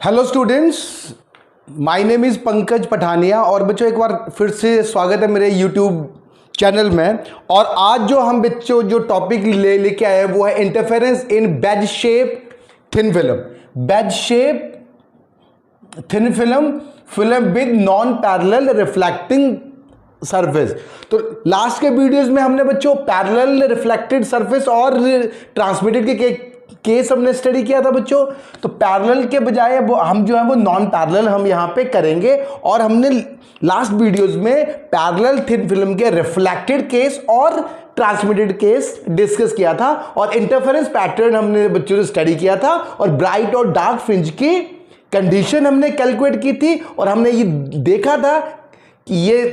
Hello students, my name is Pankaj Pathania और बच्चों एक बार फिर से स्वागत है मेरे यूट्यूब चैनल में। और आज जो हम बच्चों जो टॉपिक लेके आए हैं वो है interference in wedge shape thin film. Wedge shape thin film with non parallel reflecting surface. तो लास्ट के वीडियोस में हमने बच्चों पैरेलल रिफ्लेक्टेड सरफेस और ट्रांसमिटेड के केस हमने स्टडी किया था बच्चों। तो पैरेलल के बजाय हम जो है वो नॉन पैरेलल हम यहां पे करेंगे। और हमने लास्ट वीडियोस में पैरेलल थिन फिल्म के रिफ्लेक्टेड केस और ट्रांसमिटेड केस डिस्कस किया था और इंटरफेरेंस पैटर्न हमने बच्चों ने स्टडी किया था और ब्राइट और डार्क फ्रिंज की कंडीशन हमने कैलकुलेट की थी। और हमने ये देखा था कि ये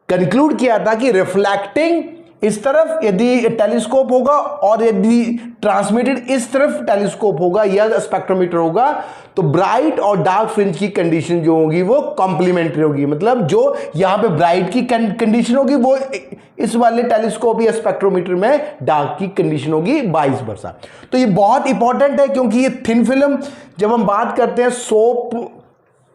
कंक्लूड किया था कि रिफ्लेक्टिंग इस तरफ यदि टेलीस्कोप होगा और यदि ट्रांसमिटेड इस तरफ टेलीस्कोप होगा या स्पेक्ट्रोमीटर होगा तो ब्राइट और डार्क फ्रिंज की कंडीशन जो होगी वो कॉम्प्लीमेंट्री होगी। मतलब जो यहां पे ब्राइट की कंडीशन होगी वो इस वाले टेलीस्कोप या स्पेक्ट्रोमीटर में डार्क की कंडीशन होगी, वाइस वर्सा। तो ये बहुत इंपॉर्टेंट है क्योंकि ये थिन फिल्म जब हम बात करते हैं सोप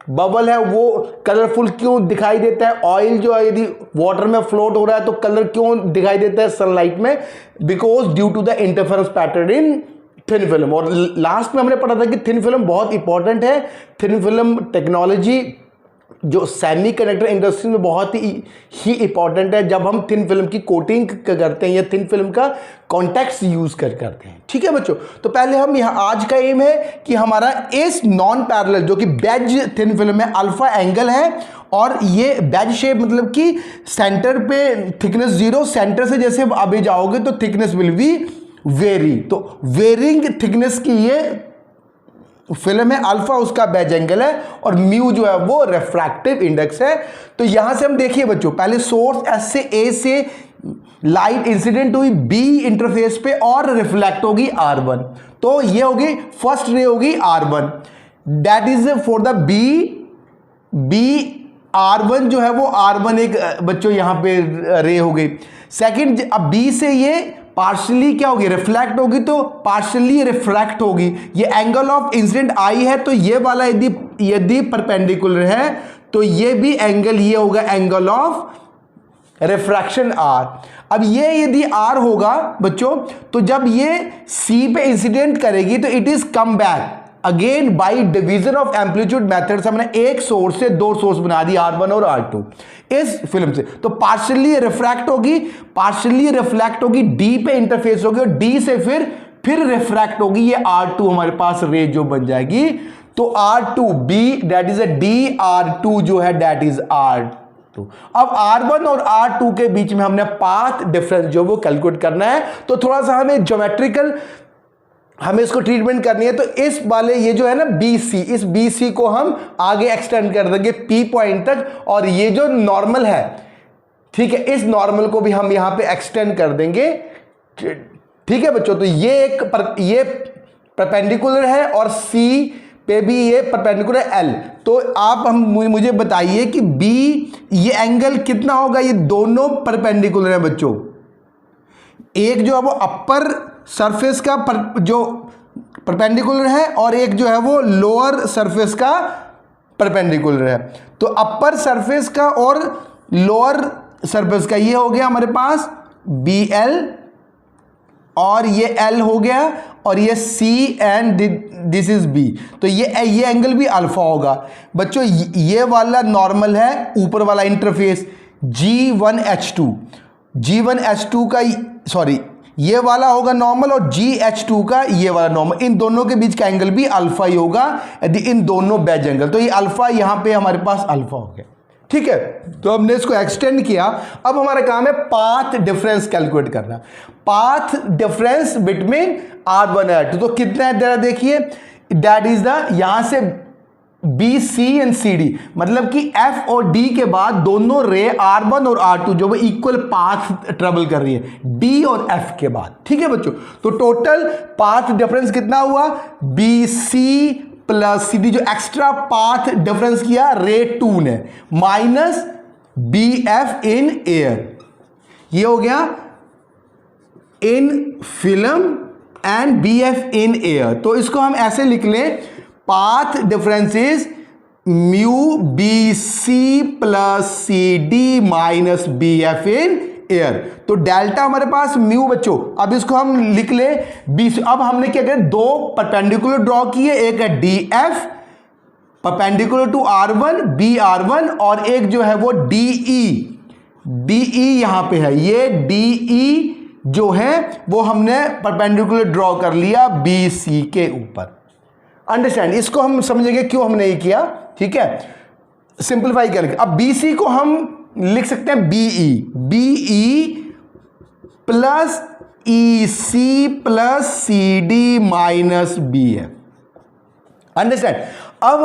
बबल है वो कलरफुल क्यों दिखाई देता है, ऑयल जो है यदि वाटर में फ्लोट हो रहा है तो कलर क्यों दिखाई देता है सनलाइट में, because due to the interference pattern in thin film. और लास्ट में हमने पढ़ा था कि थिन फिल्म बहुत इंपॉर्टेंट है। थिन फिल्म टेक्नोलॉजी जो सेमीकंडक्टर इंडस्ट्री में बहुत ही इंपॉर्टेंट है जब हम थिन फिल्म की कोटिंग करते हैं या थिन फिल्म का कॉन्टेक्स्ट यूज करते हैं। ठीक है बच्चों, तो पहले हम यहाँ आज का एम है कि हमारा इस नॉन पैरेलल जो कि बैज थिन फिल्म में अल्फा एंगल है और ये बैज शेप मतलब कि सेंटर पे थिकनेस 0, सेंटर से जैसे अभी जाओगे तो थिकनेस विल बी वेरी। तो वेरिंग थिकनेस की ये फिल्म है, अल्फा उसका बैज एंगल है और म्यू जो है वो रिफ्रैक्टिव इंडेक्स है। तो यहां से हम देखिए बच्चों, पहले सोर्स एस से ए से लाइट इंसिडेंट हुई बी इंटरफेस पे और रिफ्लेक्ट होगी R1। तो ये होगी फर्स्ट रे होगी R1, that is for the B R1 जो है वो R1 एक बच्चों यहां पे रे हो गई। सेकंड, अब बी से ये पार्शियली क्या होगी, रिफ्लेक्ट होगी तो पार्शियली रिफ्रैक्ट होगी। ये एंगल ऑफ इंसिडेंट आई है तो ये वाला यदि परपेंडिकुलर है तो ये भी एंगल ये होगा एंगल ऑफ रिफ्रैक्शन R। अब ये यदि R होगा बच्चों तो जब ये C पे इंसिडेंट करेगी तो it is come back again by division of amplitude method से हमने एक सोर्स से दो सोर्स बना दी R1 और R2 इस फिल्म से। तो पार्शियली रिफ्रैक्ट होगी D पे इंटरफेस होगी और D से फिर रिफ्रैक्ट होगी ये R2 हमारे पास रे जो बन जाएगी। तो R2B that is a DR2 जो है दैट इज R2। अब R1 और R2 के बीच में हमने पाथ डिफरेंस जो वो कैलकुलेट करना है। तो थोड़ा सा हमें ज्योमेट्रिकल हमें इसको ट्रीटमेंट करनी है। तो इस वाले ये जो है ना BC, इस BC को हम आगे एक्सटेंड कर देंगे P पॉइंट तक और ये जो नॉर्मल है, ठीक है, इस नॉर्मल को भी हम यहां पे एक्सटेंड कर देंगे। ठीक है बच्चों, तो ये परपेंडिकुलर है और C पे भी ये परपेंडिकुलर L। तो आप मुझे बताइए कि B ये एंगल कितना होगा, ये दोनों परपेंडिकुलर है बच्चों। एक जो है वो अपर सरफेस का जो परपेंडिकुलर है और एक जो है वो लोअर सरफेस का परपेंडिकुलर है। तो अपर सरफेस का और लोअर सरफेस का ये हो गया हमारे पास BL और ये L हो गया और ये C and this is B। तो ये एंगल भी अल्फा होगा बच्चों। ये वाला नॉर्मल है, ऊपर वाला इंटरफेस G1H2 का सॉरी ये वाला होगा नॉर्मल और GH2 का ये वाला नॉर्मल। इन दोनों के बीच का एंगल भी अल्फा ही होगा यदि इन दोनों बैज एंगल। तो ये अल्फा यहां पे हमारे पास अल्फा हो गया। ठीक है, तो हमने इसको एक्सटेंड किया। अब हमारा काम है पाथ डिफरेंस कैलकुलेट करना। पाथ डिफरेंस बिटवीन R1 और R2 तो कितना है जरा देखिए, दैट इज द यहां से BC एंड CD मतलब कि F और D के बाद दोनों रे R1 और R2 जो वो इक्वल पाथ ट्रेवल कर रही है D और F के बाद। ठीक है बच्चों, तो टोटल पाथ डिफरेंस कितना हुआ, BC प्लस CD जो एक्स्ट्रा पाथ डिफरेंस किया रे 2 ने माइनस BF इन एयर, ये हो गया in film and BF in air. तो इसको हम ऐसे लिख लें, path difference is mu B C plus C D minus B F in air. तो डेल्टा हमारे पास म्यू बच्चों, अब इसको हम लिख ले बी। अब हमने क्या किया, दो परपेंडिकुलर ड्रॉ किए, एक है D F perpendicular to R1 B R1 और एक जो है वो DE यहां पे है। ये DE जो है वो हमने परपेंडिकुलर ड्रॉ कर लिया BC के ऊपर। अंडरस्टैंड, इसको हम समझेंगे क्यों हमने ये किया, ठीक है, सिंपलीफाई करके। अब BC को हम लिख सकते हैं BE plus EC plus CD minus BF। Understand. अब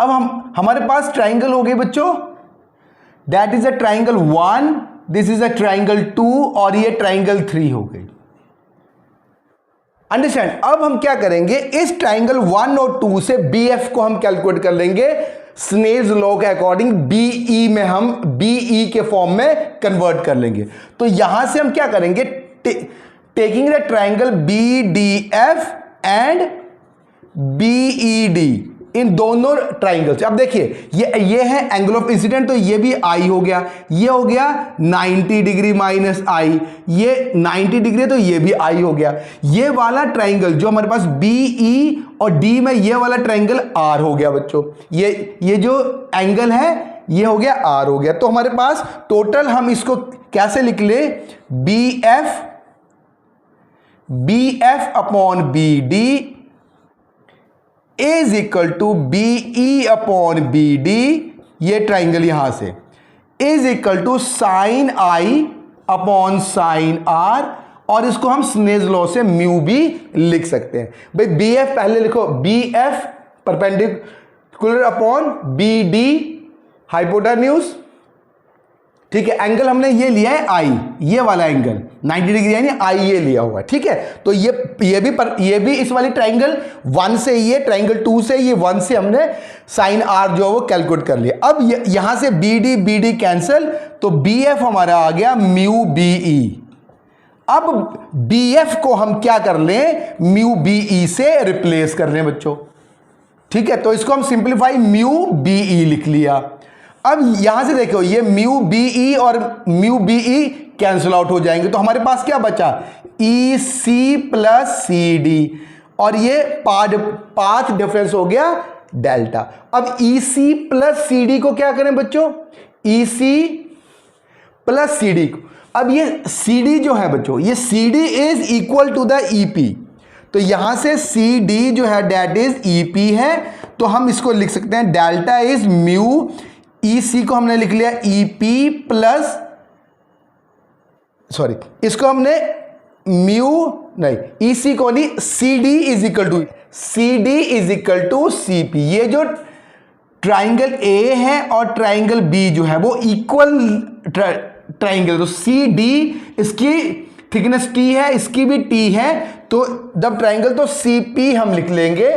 हम हमारे पास ट्राइंगल हो गए बच्चों, that is a triangle 1, this is a triangle 2 और ये ट्राइंगल 3 हो गई। अंडरस्टैंड। अब हम क्या करेंगे, इस ट्राइंगल 1 और 2 से BF को हम कैलकुलेट कर लेंगे स्नेल्स लॉ के अकॉर्डिंग। BE में हम BE के फॉर्म में कन्वर्ट कर लेंगे। तो यहां से हम क्या करेंगे, taking the triangle BDF and BED, इन दोनों ट्राइंगल से। अब देखिए ये है एंगल ऑफ इंसिडेंट, तो ये भी I हो गया, ये हो गया 90 डिग्री माइनस I, ये 90 डिग्री तो ये भी I हो गया। ये वाला ट्राइंगल जो हमारे पास BE और D में, ये वाला ट्राइंगल R हो गया बच्चों। ये जो एंगल है ये हो गया R हो गया। तो हमारे पास टोटल, हम इसको कैसे लिख ले, BF upon BD is equal to BE upon BD, ये ट्राइंगल यहां से, is equal to sine I upon sine R, और इसको हम स्नेल्स लॉ से म्यू भी लिख सकते हैं। भाई BF पहले लिखो, BF perpendicular upon BD hypotenuse, ठीक है। एंगल हमने ये लिया है I, ये वाला एंगल 90 डिग्री यानी I ये लिया हुआ है, ठीक है। तो ये भी इस वाली ट्राइंगल 1 से, ये ट्राइंगल 2 से, ये 1 से हमने साइन R जो है वो कैलकुलेट कर लिया। अब यहां से BD कैंसिल, तो BF हमारा आ गया म्यू BE। अब BF को हम क्या कर लें, म्यू BE से रिप्लेस कर लें बच्चों, ठीक है। तो इसको हम सिंप्लीफाई म्यू BE लिख लिया। अब यहां से देखो, ये म्यू BE और म्यू BE कैंसिल आउट हो जाएंगे, तो हमारे पास क्या बचा, EC प्लस CD, और ये पाथ डिफरेंस हो गया डेल्टा। अब EC प्लस CD को क्या करें बच्चों, EC प्लस CD को, अब ये CD जो है बच्चों, ये CD is equal to the EP, तो यहां से CD जो है डेट इज EP है, तो हम इसको लिख सकते हैं डेल्टा इज म्यू, EC को हमने लिख लिया EP प्लस, सॉरी इसको हमने म्यू नहीं, EC को नहीं, CD is equal to CP। ये जो ट्राइंगल A है और ट्राइंगल B जो है वो इक्वल ट्राइंगल, तो CD इसकी थिकनेस T है, इसकी भी T है, तो जब ट्राइंगल तो CP हम लिख लेंगे,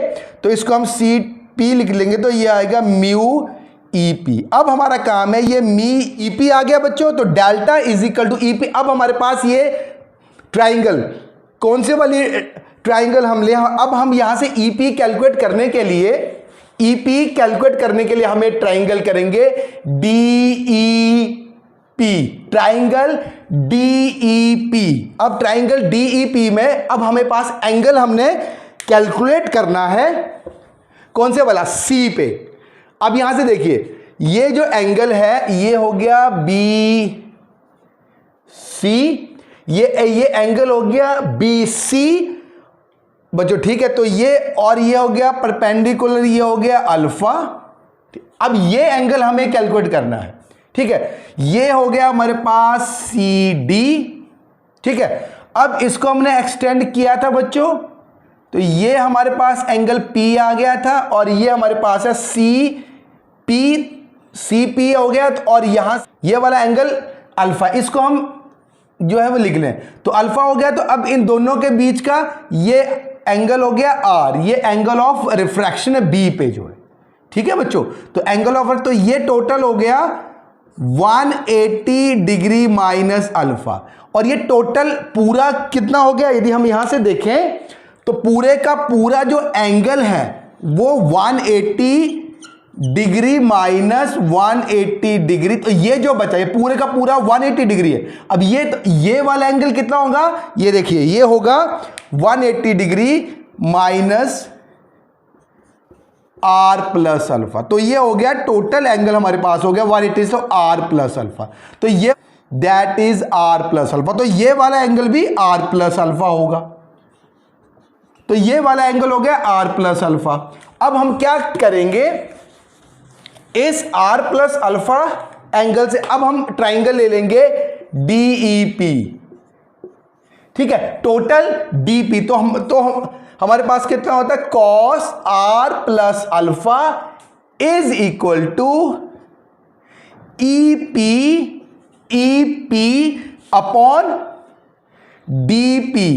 तो इसको हम CP लिख लेंगे, तो ये आएगा म्यू EP। अब हमारा काम है, ये मी EP आ गया बच्चों, तो delta is equal to EP। अब हमारे पास ये ट्राइंगल, कौन से वाली ट्राइंगल हम ले, अब हम यहां से EP कैलकुलेट करने के लिए हम एक ट्राइंगल करेंगे DEP, ट्राइंगल DEP। अब ट्राइंगल DEP में अब हमें पास एंगल हमने कैलकुलेट करना है, कौन से वाला, C पे। अब यहां से देखिए, ये जो एंगल है ये हो गया BC, ये एंगल हो गया BC बच्चों, ठीक है। तो ये और ये हो गया परपेंडिकुलर, ये हो गया अल्फा। अब ये एंगल हमें कैलकुलेट करना है, ठीक है। ये हो गया हमारे पास CD, ठीक है। अब इसको हमने एक्सटेंड किया था बच्चों, तो ये हमारे पास एंगल P आ गया था, और ये हमारे पास है CP हो गया, और यहां ये वाला एंगल अल्फा, इसको हम जो है वो लिख लें, तो अल्फा हो गया। तो अब इन दोनों के बीच का ये एंगल हो गया R, ये एंगल ऑफ रिफ्रैक्शन है B पे जो है, ठीक है बच्चों। तो एंगल ऑफ, तो ये टोटल हो गया 180 डिग्री माइनस अल्फा, और ये टोटल पूरा कितना हो गया, यदि हम यहां से देखें तो पूरे का पूरा जो एंगल है वो 180 डिग्री माइनस 180 डिग्री, तो ये जो बचा ये पूरे का पूरा 180 डिग्री है। अब ये वाला एंगल कितना होगा, ये देखिए ये होगा 180 degree minus R plus alpha, तो ये हो गया टोटल एंगल हमारे पास हो गया 180, तो आर प्लस अल्फा, तो ये that is R plus alpha, तो ये वाला एंगल भी आर प्लस अल्फा होगा, तो ये वाला एंगल हो गया आर प्लस अल्फा। अब हम क्या करेंगे, इस आर प्लस अल्फा एंगल से अब हम ट्राइंगल ले लेंगे डीईपी, ठीक है, टोटल डीपी, तो हम हमारे पास कितना होता है, cos R plus alpha is equal to EP upon DP,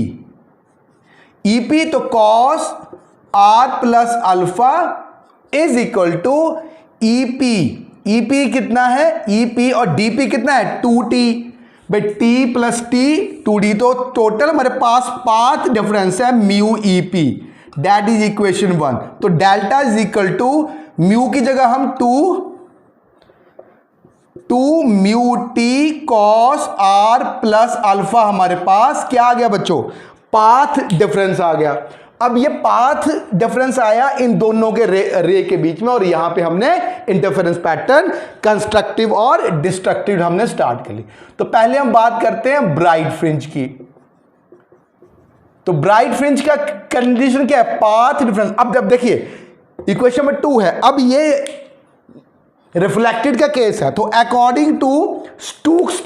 EP तो cos R plus alpha is equal to EP कितना है, ईपी और डीपी कितना है 2t, भाई t प्लस टी 2d, तो टोटल हमारे पास पाथ डिफरेंस है mu EP, that is equation 1। तो delta is equal to mu की जगह हम 2 mu T cos R plus alpha, हमारे पास क्या आ गया बच्चों, पाथ डिफरेंस आ गया। अब ये पाथ डिफरेंस आया इन दोनों के रे के बीच में, और यहां पे हमने इंटरफेरेंस पैटर्न कंस्ट्रक्टिव और डिस्ट्रक्टिव हमने स्टार्ट कर ली। तो पहले हम बात करते हैं ब्राइट फ्रिंज की। तो ब्राइट फ्रिंज का कंडीशन क्या है, पाथ डिफरेंस। अब जब देखिए इक्वेशन नंबर 2 है, अब ये रिफ्लेक्टेड का केस है, तो according to Stokes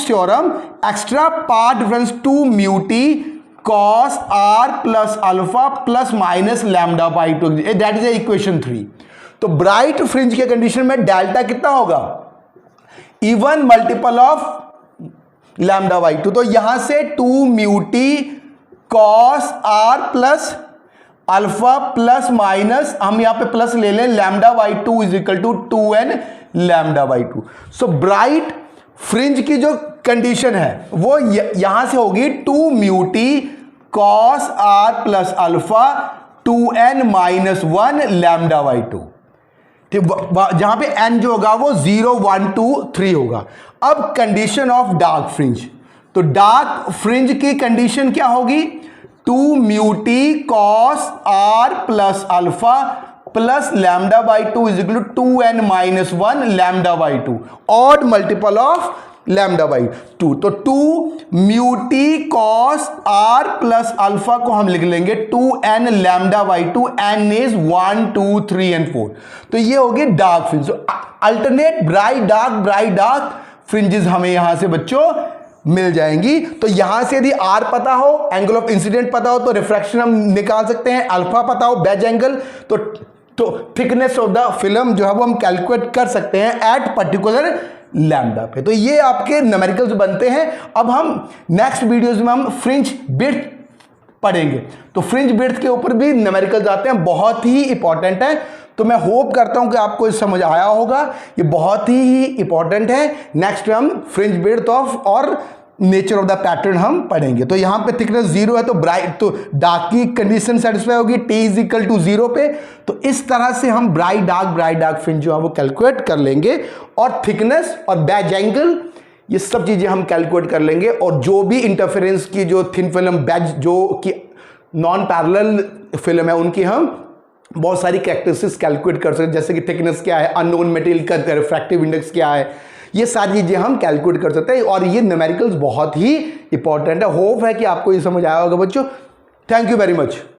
theorem extra path difference 2 mu T cos r plus alpha plus minus lambda by 2, that is equation 3। तो ब्राइट फ्रिंज के कंडीशन में डेल्टा कितना होगा, even multiple of lambda by 2, तो यहां से 2 mu T cos R plus alpha plus minus, हम यहां पे प्लस ले लें, lambda by 2 is equal to 2n lambda by 2। So bright fringe की जो कंडीशन है वो यहां से होगी 2 mu T cos R plus alpha 2n minus 1 lambda by 2, ठीक, जहां पे n जो होगा वो 0 1 2 3 होगा। अब कंडीशन ऑफ डार्क फ्रिंज, तो डार्क फ्रिंज की कंडीशन क्या होगी, 2 mu T cos R plus alpha plus lambda by 2 is equal to 2n minus 1 lambda by 2, odd multiple of lambda by 2, तो 2 mu T cos R plus alpha को हम लिख लेंगे 2n lambda by 2, n is 1 2 3 and 4, तो ये होगी dark fringe. Alternate bright dark fringes हमें यहां से बच्चों मिल जाएंगी। तो यहां से यदि आर पता हो, एंगल ऑफ इंसिडेंट पता हो, तो रिफ्रैक्शन हम निकाल सकते हैं, अल्फा पता हो बेज एंगल, तो थिकनेस ऑफ द फिल्म जो है वो हम कैलकुलेट कर सकते हैं एट पर्टिकुलर लैम्डा पे। तो ये आपके न्यूमेरिकल्स बनते हैं। अब हम नेक्स्ट वीडियोस में हम फ्रिंज विड्थ पढ़ेंगे, तो फ्रिंज विड्थ के ऊपर भी न्यूमेरिकल्स आते हैं, बहुत ही इंपॉर्टेंट है। तो मैं होप करता हूं कि आपको ये समझ आया होगा, ये बहुत ही इंपॉर्टेंट है। नेक्स्ट में हम फ्रिंज विड्थ ऑफ और नेचर ऑफ द पैटर्न हम पढ़ेंगे। तो यहां पे थिकनेस 0 है, तो ब्राइट तो डार्क की कंडीशन सेटिस्फाई होगी, t इज इक्वल टू 0 पे। तो इस तरह से हम ब्राइट डार्क फ्रिंज जो है वो कैलकुलेट कर लेंगे, और थिकनेस और बैज एंगल ये सब चीजें हम कैलकुलेट कर लेंगे। और जो भी इंटरफेरेंस की जो थिन फिल्म बैज जो कि नॉन पैरेलल फिल्म है, उनकी हम बहुत सारी कैरेक्टरिस्टिक्स कैलकुलेट कर सकते हैं, जैसे कि थिकनेस क्या है, अननोन मटेरियल का रिफ्रैक्टिव इंडेक्स क्या है, ये सारी चीजें हम कैलकुलेट कर सकते हैं। और ये न्यूमेरिकल्स बहुत ही इंपॉर्टेंट है। होप है कि आपको ये समझ आया होगा बच्चों। Thank you very much.